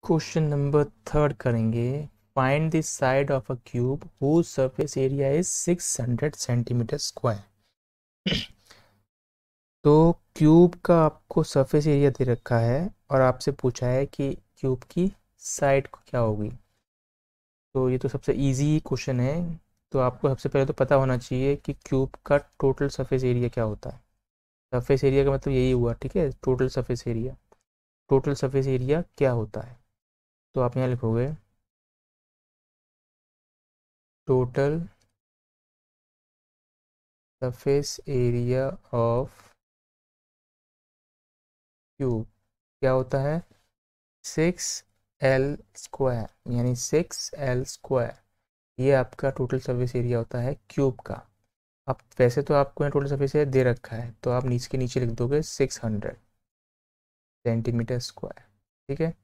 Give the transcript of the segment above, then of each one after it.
Question number third करेंगे। Find the side of a cube whose surface area is 600 centimetre square. तो cube का आपको surface area दे रखा है और आपसे पूछा है कि क्यूब की साइड क्या होगी। तो ये तो सबसे इजी क्वेश्चन है। तो आपको सबसे पहले तो पता होना चाहिए कि क्यूब का टोटल सरफेस एरिया क्या होता है। सरफेस एरिया का मतलब यही हुआ, ठीक है। Total surface area, total surface area क्या होता है। तो आप यहाँ लिखोगे total surface area of cube क्या होता है, 6L², यानी 6L²। ये आपका टोटल सरफेस एरिया होता है क्यूब का। अब वैसे तो आपको यहाँ टोटल सरफेस एरिया दे रखा है, तो आप नीचे के नीचे लिख दोगे 600 सेंटीमीटर स्क्वायर, ठीक है।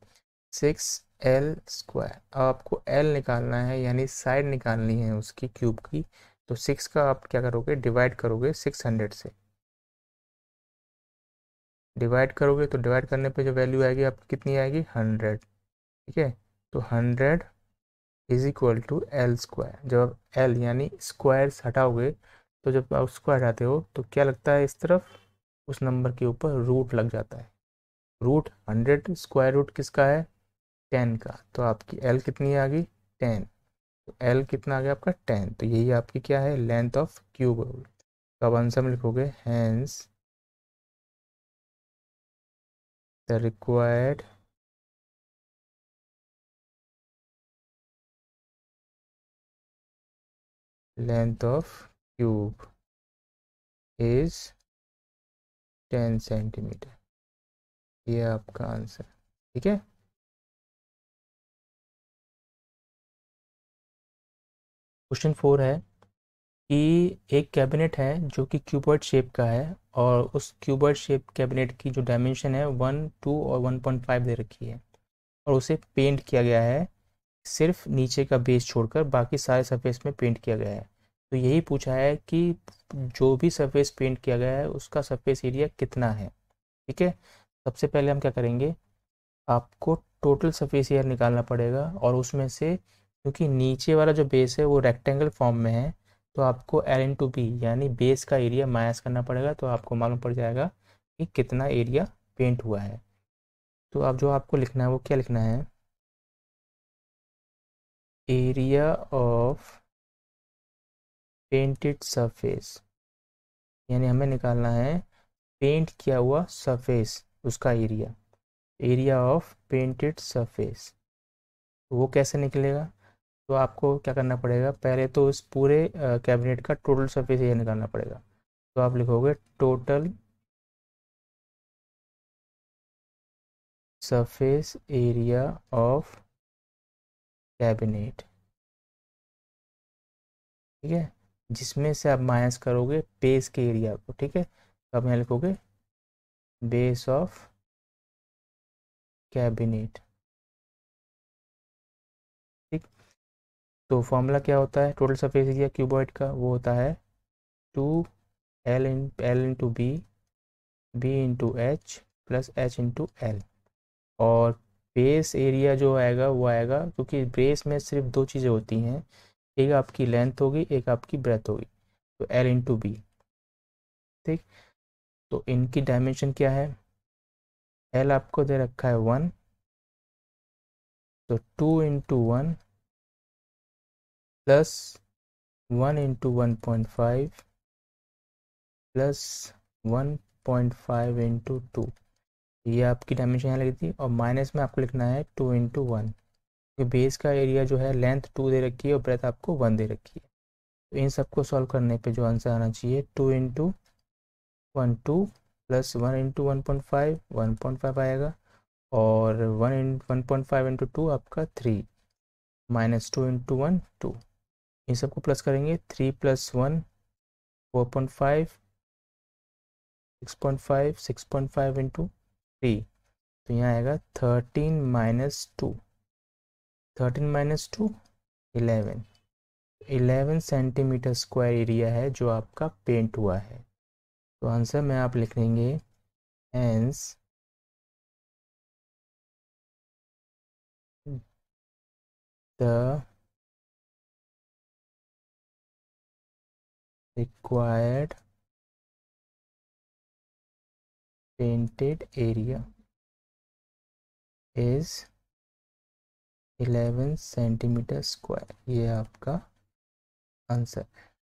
6L²। अब आपको L निकालना है, यानी साइड निकालनी है उसकी क्यूब की। तो 6 का आप क्या करोगे, डिवाइड करोगे 600 से। डिवाइड करोगे तो डिवाइड करने पे जो वैल्यू आएगी आपकी कितनी आएगी, 100, ठीक है। तो 100 इज इक्वल टू L²। जब आप L यानी स्क्वायर हटाओगे, तो जब आप स्क्वायर हटाते हो तो क्या लगता है इस तरफ, उस नंबर के ऊपर रूट लग जाता है। रूट 100 स्क्वायर रूट किसका है, 10 का। तो आपकी L कितनी आ गई, 10। तो L कितना आ गया आपका, 10। तो यही आपकी क्या है, लेंथ ऑफ क्यूब होगी। तो अब आंसर में लिखोगे hence the required length of cube is 10 centimetre. ये आपका आंसर, ठीक है। क्वेश्चन 4 है कि एक कैबिनेट है जो कि क्यूबॉइड शेप का है, और उस क्यूबॉइड शेप कैबिनेट की जो डायमेंशन है 1, 2 और 1.5 दे रखी है, और उसे पेंट किया गया है। सिर्फ नीचे का बेस छोड़कर बाकी सारे सरफेस में पेंट किया गया है। तो यही पूछा है कि जो भी सरफेस पेंट किया गया है उसका सरफेस एरिया कितना है, ठीक है। सबसे पहले हम क्या करेंगे, आपको टोटल सरफेस एरिया निकालना पड़ेगा, और उसमें से क्योंकि नीचे वाला जो बेस है वो रेक्टेंगल फॉर्म में है, तो आपको L/B यानी बेस का एरिया माइनस करना पड़ेगा, तो आपको मालूम पड़ जाएगा कि कितना एरिया पेंट हुआ है। तो अब जो आपको लिखना है वो क्या लिखना है, एरिया ऑफ पेंटेड सरफेस, यानी हमें निकालना है पेंट किया हुआ सरफेस उसका area, area of painted surface. वो कैसे निकलेगा, तो आपको क्या करना पड़ेगा, पहले तो इस पूरे कैबिनेट का टोटल सरफेस एरिया निकालना पड़ेगा। तो आप लिखोगे total surface area of cabinet, ठीक है, जिसमें से आप माइनस करोगे बेस के एरिया को, ठीक है। तो आप यहाँ लिखोगे बेस ऑफ कैबिनेट, ठीक। तो फॉर्मूला क्या होता है टोटल सरफेस एरिया क्यूबॉइड का, वो होता है 2L into B into H plus H into L। और बेस एरिया जो आएगा वो आएगा, क्योंकि बेस में सिर्फ दो चीज़ें होती हैं, एक आपकी लेंथ होगी, एक आपकी ब्रेथ होगी। तो L/B, ठीक। तो इनकी डायमेंशन क्या है, L आपको दे रखा है 1, तो 2 into 1 plus 1 into 1.5 plus 1.5 into 2। ये आपकी डायमेंशन यहाँ लगी थी, और माइनस में आपको लिखना है 2 इंटू 1। ये बेस का एरिया जो है लेंथ 2 दे रखी है और ब्रेथ आपको 1 दे रखी है। तो इन सबको सॉल्व करने पे जो आंसर आना चाहिए 2 इंटू 1 2 प्लस 1 इंटू 1.5 1.5 आएगा, और 1.5 इंटू 2 आपका 3, माइनस 2 इंटू 1 2। इन सबको प्लस करेंगे, 3 प्लस 1 4.5, 6.5, 6.5 इंटू 3। तो यहाँ आएगा 13 - 2, 13 - 2 11। 11 सेंटीमीटर स्क्वायर एरिया है जो आपका पेंट हुआ है। तो आंसर में आप लिख लेंगे, hence the required painted area is 11 centimetre square. ये आपका आंसर है।